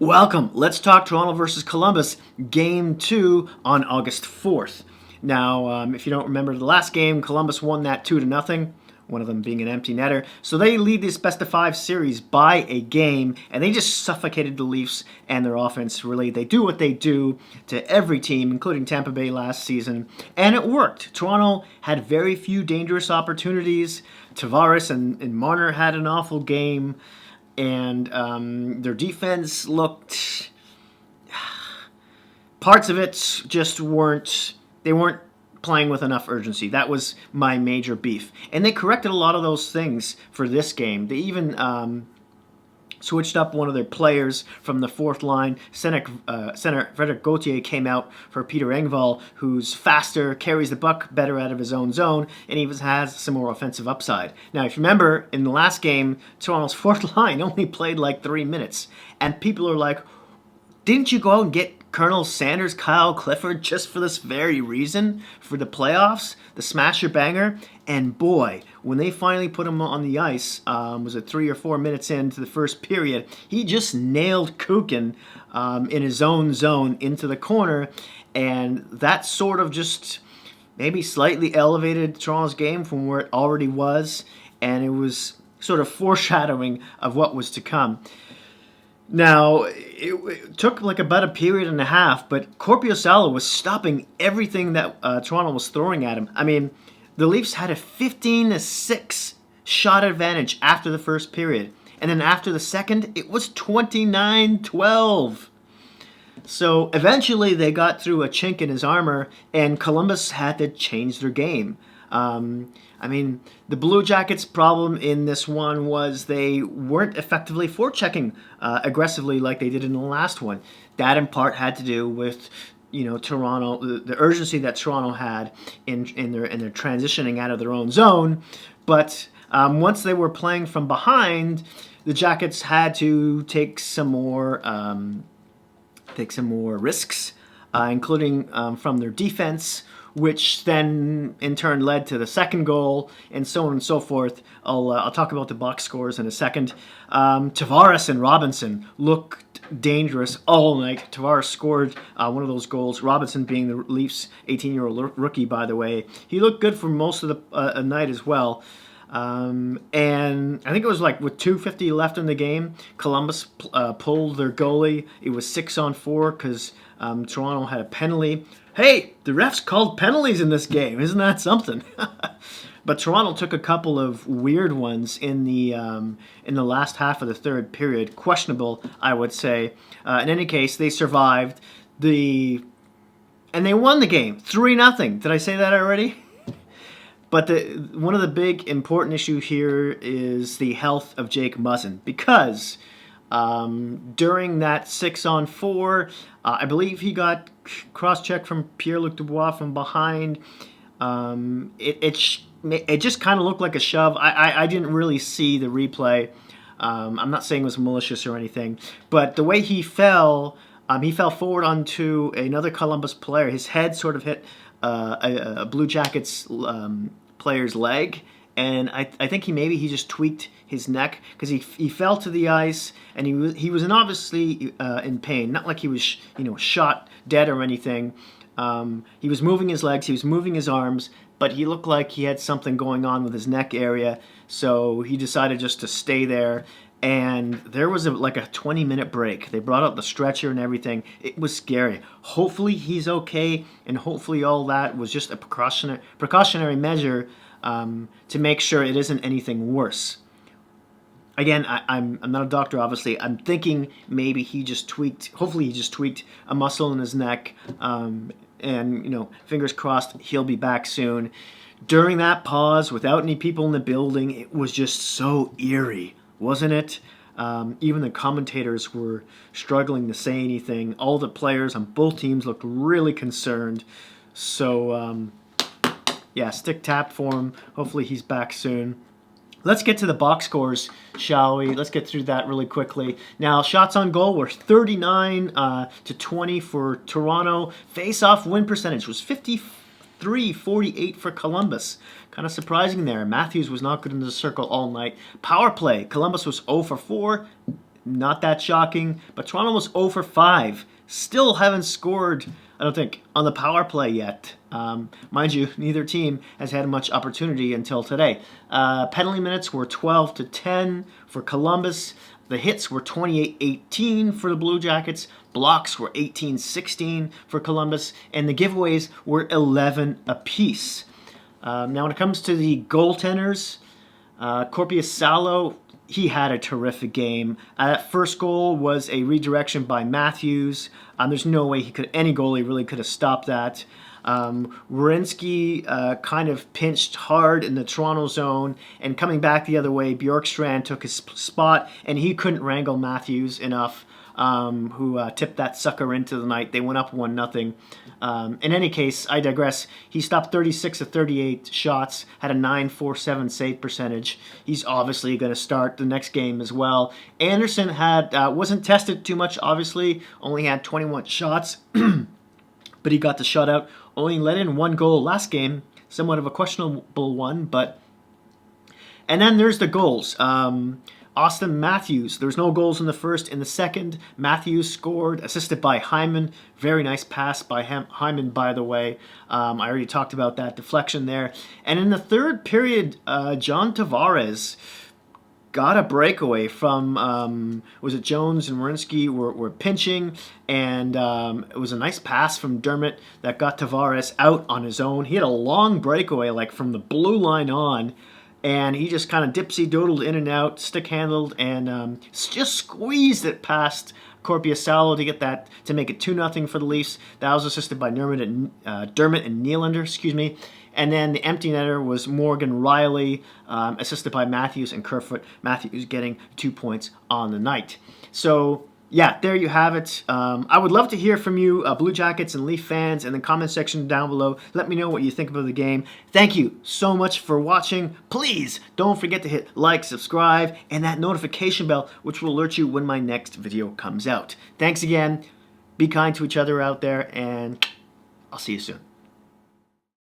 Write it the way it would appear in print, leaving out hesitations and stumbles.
Welcome. Let's talk Toronto versus Columbus, Game 2 on August 4th. Now, if you don't remember the last game, Columbus won that 2-0, one of them being an empty netter. So they lead this best-of-5 series by a game, and they just suffocated the Leafs and their offense, really. They do what they do to every team, including Tampa Bay last season, and it worked. Toronto had very few dangerous opportunities. Tavares and Marner had an awful game. And their defense looked... Parts of it just weren't... They weren't playing with enough urgency. That was my major beef. And they corrected a lot of those things for this game. They even switched up one of their players from the fourth line. Center Frederic Gauthier came out for Peter Engvall, who's faster, carries the puck better out of his own zone, and even has some more offensive upside. Now, if you remember, in the last game, Toronto's fourth line only played like 3 minutes, and people are like, didn't you go out and get Colonel Sanders, Kyle Clifford, just for this very reason, for the playoffs, the smasher banger? And boy, when they finally put him on the ice, was it 3 or 4 minutes into the first period, he just nailed Kukin in his own zone into the corner, and that sort of just maybe slightly elevated Toronto's game from where it already was, and it was sort of foreshadowing of what was to come. Now, it took like about a period and a half, but Korpisalo was stopping everything that Toronto was throwing at him. I mean, the Leafs had a 15-6 shot advantage after the first period. And then after the second, it was 29-12. So eventually they got through a chink in his armor, and Columbus had to change their game. I mean, the Blue Jackets' problem in this one was they weren't effectively forechecking aggressively like they did in the last one. That in part had to do with, Toronto, the urgency that Toronto had in their transitioning out of their own zone. But once they were playing from behind, the Jackets had to take some more risks, including from their defense, which then in turn led to the second goal, and so on and so forth. I'll talk about the box scores in a second. Tavares and Robinson looked dangerous all night. Tavares scored one of those goals, Robinson being the Leafs' 18-year-old rookie, by the way. He looked good for most of the night as well. And I think it was like with 2:50 left in the game, Columbus pulled their goalie. It was 6-on-4 because Toronto had a penalty. Hey, the refs called penalties in this game. Isn't that something? But Toronto took a couple of weird ones in the last half of the third period. Questionable, I would say. In any case, they survived and they won the game 3-0. Did I say that already? But one of the big important issues here is the health of Jake Muzzin, because during that 6-on-4, I believe he got cross-checked from Pierre-Luc Dubois from behind. It just kind of looked like a shove. I didn't really see the replay. I'm not saying it was malicious or anything, but the way he fell forward onto another Columbus player. His head sort of hit a Blue Jackets player's leg, and I think he just tweaked his neck because he fell to the ice, and he was obviously in pain. Not like he was shot dead or anything. He was moving his legs, he was moving his arms, but he looked like he had something going on with his neck area. So he decided just to stay there. And there was like a 20-minute break. They brought out the stretcher and everything. It was scary. Hopefully he's okay, and hopefully all that was just a precautionary measure to make sure it isn't anything worse. Again, I'm not a doctor, obviously. I'm thinking maybe hopefully he just tweaked a muscle in his neck, and fingers crossed he'll be back soon. During that pause, without any people in the building, it was just so eerie, wasn't it? Even the commentators were struggling to say anything. All the players on both teams looked really concerned. So, stick tapped for him. Hopefully he's back soon. Let's get to the box scores, shall we? Let's get through that really quickly. Now, shots on goal were 39-20 for Toronto. Face-off win percentage was 53-48 for Columbus. Kind of surprising there. Matthews was not good in the circle all night. Power play, Columbus was 0 for 4. not that shocking. But Toronto was 0 for 5. Still haven't scored, I don't think, on the power play yet. Mind you, neither team has had much opportunity until today. Penalty minutes were 12 to 10 for Columbus. The hits were 28-18 for the Blue Jackets. Blocks were 18-16 for Columbus. And the giveaways were 11 apiece. Now, when it comes to the goaltenders, Korpisalo, he had a terrific game. That first goal was a redirection by Matthews. There's no way any goalie really could have stopped that. Werenski kind of pinched hard in the Toronto zone, and coming back the other way, Bjorkstrand took his spot, and he couldn't wrangle Matthews enough, who tipped that sucker into the night. They went up 1-0. In any case, I digress. He stopped 36 of 38 shots, had a .947 save percentage. He's obviously going to start the next game as well. Anderson wasn't tested too much, obviously, only had 21 shots, but he got the shutout. Only let in 1 goal last game, somewhat of a questionable one, but... And then there's the goals. Austin Matthews, there's no goals in the first. In the second, Matthews scored, assisted by Hyman. Very nice pass by Hyman, by the way. I already talked about that deflection there. And in the third period, John Tavares got a breakaway from, was it Jones and Werenski were pinching, and it was a nice pass from Dermott that got Tavares out on his own. He had a long breakaway, like from the blue line on, and he just kind of dipsy-doodled in and out, stick-handled, and just squeezed it past Korpisalo to get that, to make it 2-0 for the Leafs. That was assisted by Dermott and Nylander, And then the empty netter was Morgan Riley, assisted by Matthews and Kerfoot. Matthews getting 2 points on the night. So, yeah, there you have it. I would love to hear from you, Blue Jackets and Leaf fans, in the comment section down below. Let me know what you think about the game. Thank you so much for watching. Please don't forget to hit like, subscribe, and that notification bell, which will alert you when my next video comes out. Thanks again. Be kind to each other out there, and I'll see you soon.